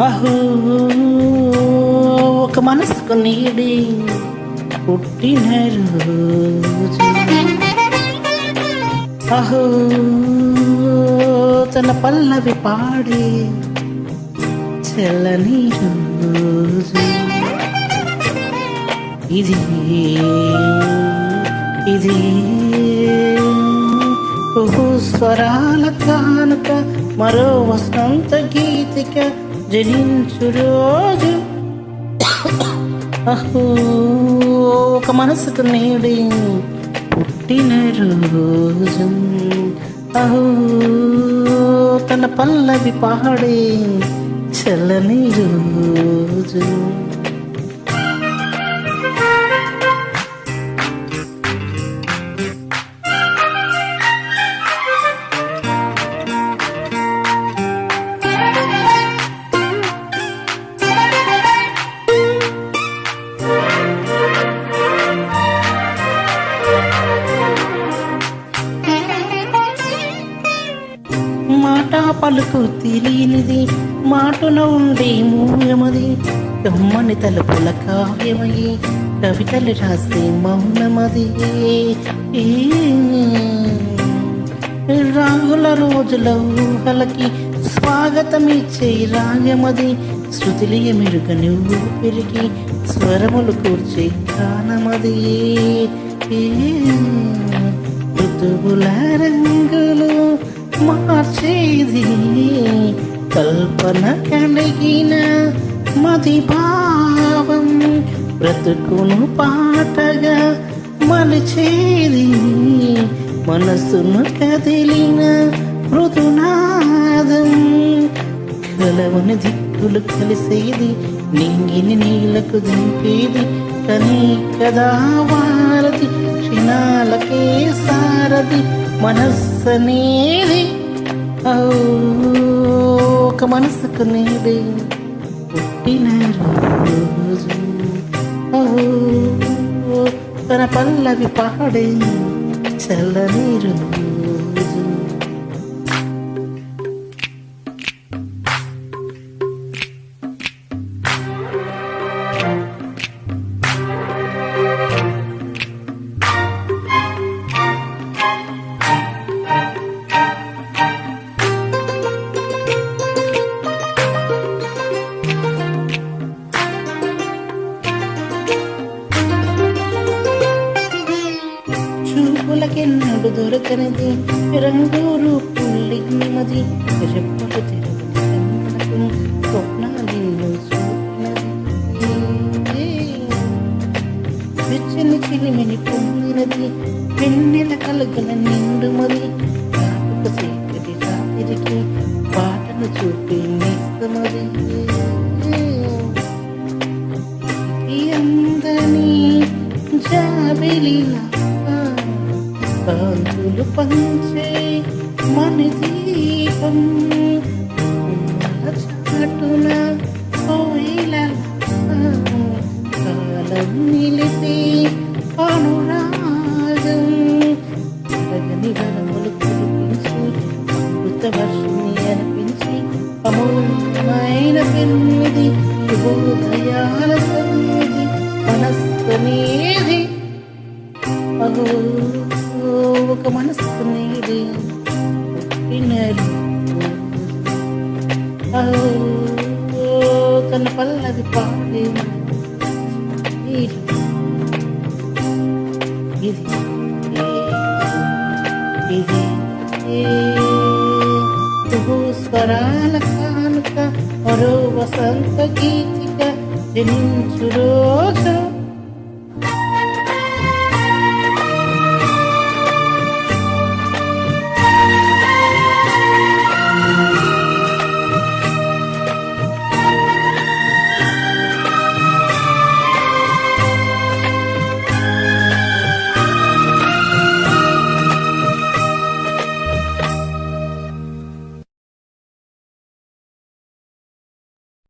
అహో ఒక మనసుకు నీడి పుట్టిన రోజు, అహో తన పల్లవి పాడి చల్లని రోజు, ఇది ఇది స్వరాల కానుక, మరో వసంత గీతిక జనించు రోజు, అహో ఒక మనసుకు నేడి పుట్టిన రోజు, అహో తన పల్లవి పాడే చల్లని రోజు. మాట పలుకు తెలియనిది, మాటున ఉండే మూలమది, కమ్మని తలుపుల కావ్యమయి కవితలు రాసే మౌనమది, రాగుల రోజుల ఊహలకి స్వాగతమిచ్చే రాగమది, శృతిలియ మెరుగని ఊపిరికి స్వరములు కూర్చే గానమది, ఋతువుల రంగులు మార్చేది కల్పన కలిగిన మది భావం, బ్రతుకును పాటగా మలిచేది మనసును కదిలిన మృదునాదం, కలవని దిక్కులు కలిసేది నింగిని నీళ్లకు దింపేది, కనీ కదా వారది క్షణాలకే సారది మనస్సనేది, ఒక మనసుకు నేడి పుట్టిన రోజు, తన పల్లవి పాడే చల్లని రోజు. చూపులకెన్నడు దొరకనిది రంగు రూపులిమది, రెప్పలు తెరవకు స్వప్నాలు చూపినది, వెచ్చని చిలిమిని పొందినది వెన్నెల కలుగల నిండుమది, కాటుక చీకటి రాత్రికి పాటను చూపి నిస్తమది, అందని జాబిలిలా కాంతులు పంచే మని దీపం, చాటున కాలం నిలిపి అనురాగం, అరగని వనములు కురిపించి అమృత వర్షిని అనిపించి అమూల్యమైన పెన్నిది శుభోదయాల సన్నిధి మనస్సనేది, అగో ఒక మనసుకు నేడి పుట్టిన రోజు, తన పల్లవి పాడే ఇది ఇది స్వరాల కానుక, మరో వసంత గీతిక జనించు రోజు.